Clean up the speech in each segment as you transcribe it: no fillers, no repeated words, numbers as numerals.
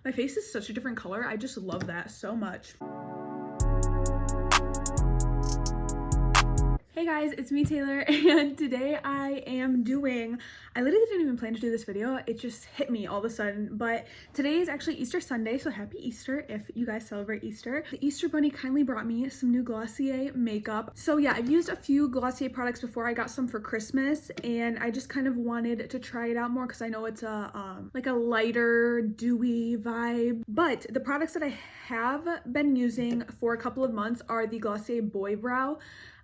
My face is such a different color. I just love that so much. Hey guys, it's me, Taylor, and today I literally didn't even plan to do this video. It just hit me all of a sudden, but today is actually Easter Sunday, so happy Easter if you guys celebrate Easter. The Easter Bunny kindly brought me some new Glossier makeup. So yeah, I've used a few Glossier products before. I got some for Christmas, and I just kind of wanted to try it out more because I know it's a like a lighter, dewy vibe. But the products that I have been using for a couple of months are the Glossier Boy Brow.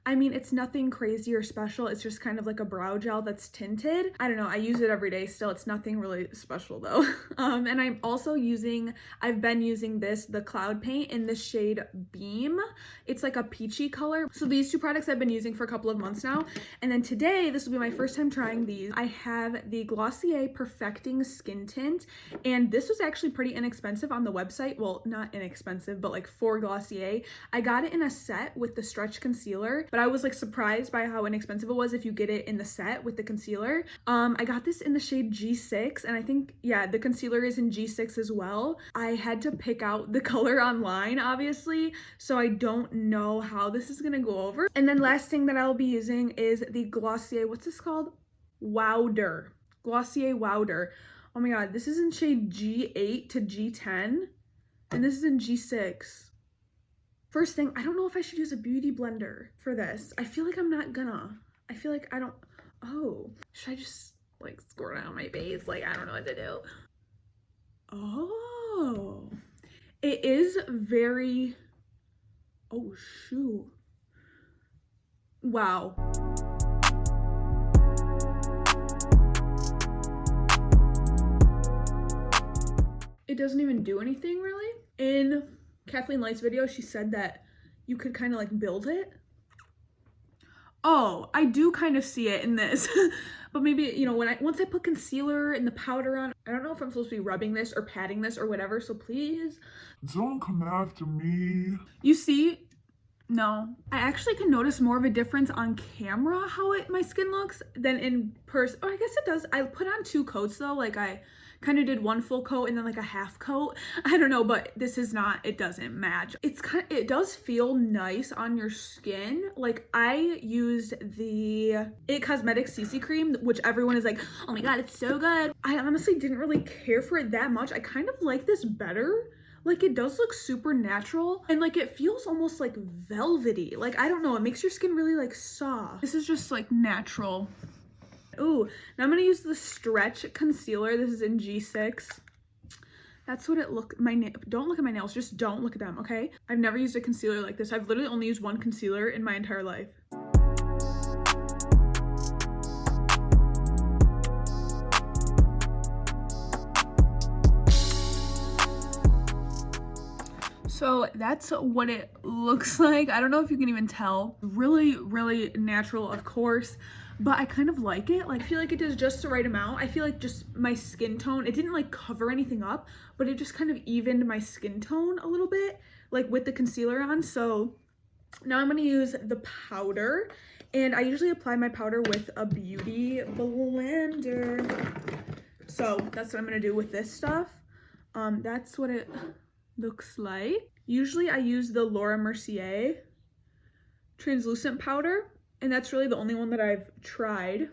I mean, it's nothing crazy or special. It's just kind of like a brow gel that's tinted. I don't know. I use it every day still. It's nothing really special though. And I've been using the Cloud Paint in the shade Beam. It's like a peachy color. So these two products I've been using for a couple of months now. And then today, this will be my first time trying these. I have the Glossier Perfecting Skin Tint. And this was actually pretty inexpensive on the website. Well, not inexpensive, but like for Glossier. I got it in a set with the stretch concealer. But I was like surprised by how inexpensive it was if you get it in the set with the concealer. I got this in the shade G6, and I think, yeah, the concealer is in G6 as well. I had to pick out the color online, obviously, so I don't know how this is gonna go over. And then last thing that I'll be using is the Glossier, what's this called? Wowder. Glossier Wowder. Oh my god, this is in shade G8 to G10, and this is in G6. First thing, I don't know if I should use a beauty blender for this. I feel like I'm not gonna. I feel like I don't. Oh, should I just like squirt it on my face? Like, I don't know what to do. Oh, it is very. Oh, shoot. Wow. It doesn't even do anything really. In Kathleen Light's video, she said that you could kind of like build it. Oh, I do kind of see it in this. But maybe, you know, once I put concealer and the powder on, I don't know if I'm supposed to be rubbing this or patting this or whatever, so please don't come after me. You see? No. I actually can notice more of a difference on camera how my skin looks than in person. Oh, I guess it does. I put on 2 coats though. Like I kind of did 1 full coat and then like a half coat. I don't know, but this is not, it doesn't match. It does feel nice on your skin. Like I used the It Cosmetics CC cream, which everyone is like, oh my god, it's so good. I honestly didn't really care for it that much. I kind of like this better. Like it does look super natural and like it feels almost like velvety. Like, I don't know, it makes your skin really like soft. This is just like natural. Ooh, now I'm gonna use the Stretch Concealer. This is in G6. That's what it don't look at my nails, just don't look at them, okay? I've never used a concealer like this. I've literally only used 1 concealer in my entire life. So that's what it looks like. I don't know if you can even tell. Really, really natural, of course, but I kind of like it. Like, I feel like it does just the right amount. I feel like just my skin tone, it didn't like cover anything up, but it just kind of evened my skin tone a little bit, like with the concealer on. So now I'm gonna use the powder, and I usually apply my powder with a beauty blender. So that's what I'm gonna do with this stuff. That's what it looks like. Usually I use the Laura Mercier translucent powder, and that's really the only one that I've tried.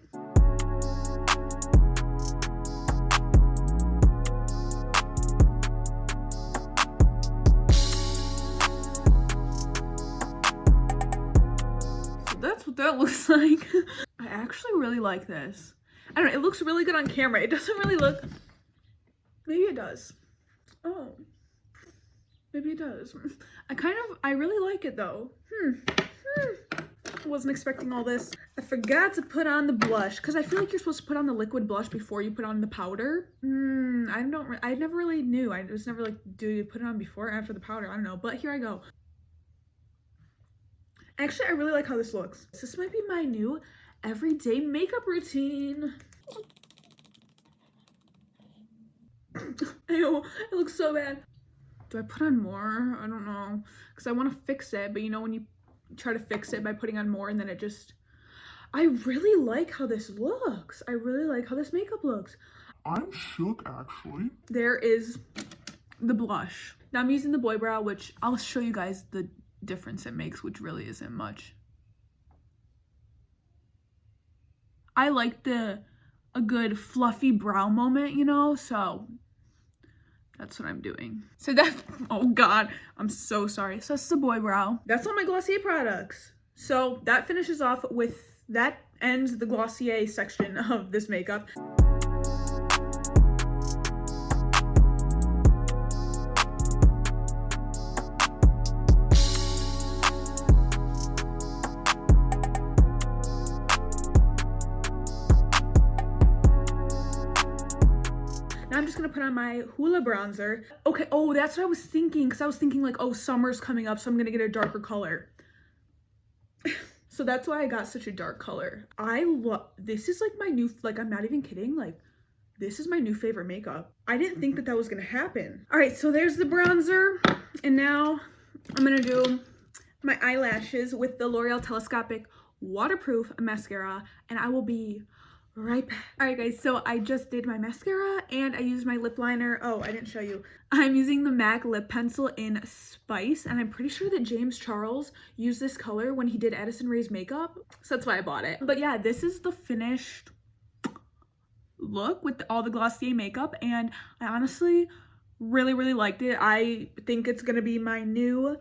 So that's what that looks like. I actually really like this. I don't know, it looks really good on camera. It doesn't really look, maybe it does. Oh. Maybe it does. I really like it though. Wasn't expecting all this. I forgot to put on the blush because I feel like you're supposed to put on the liquid blush before you put on the powder. I never really knew. I was never like, do you put it on before or after the powder? I don't know, but here I go. Actually, I really like how this looks. This might be my new everyday makeup routine. Ew, it looks so bad. Do I put on more? I don't know, because I want to fix it, but you know when you try to fix it by putting on more and then it just, I really like how this looks. I really like how this makeup looks. I'm shook, actually. There is the blush. Now I'm using the Boy Brow, which I'll show you guys the difference it makes, which really isn't much. I like a good fluffy brow moment, you know, so that's what I'm doing. So that, oh God, I'm so sorry. So that's the Boy Brow. That's all my Glossier products. So that finishes off with, that ends the Glossier section of this makeup. Now I'm just gonna put on my Hoola bronzer. Okay, oh, that's what I was thinking, because I was thinking like, oh, summer's coming up, so I'm gonna get a darker color. So that's why I got such a dark color. I love, this is like my new, like, I'm not even kidding, like, this is my new favorite makeup. I didn't think that was gonna happen. All right, so there's the bronzer, and now I'm gonna do my eyelashes with the L'Oreal Telescopic Waterproof Mascara, and I will be right back. All right guys, so I just did my mascara and I used my lip liner. Oh, I didn't show you. I'm using the MAC lip pencil in Spice, and I'm pretty sure that James Charles used this color when he did Addison Rae's makeup, so that's why I bought it. But yeah, this is the finished look with all the Glossier makeup, and I honestly really liked it. I think it's gonna be my new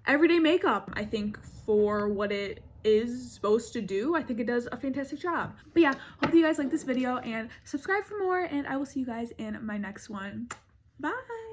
everyday makeup. I think for what it is supposed to do, I think it does a fantastic job. But yeah, hope you guys like this video and subscribe for more, and I will see you guys in my next one. Bye.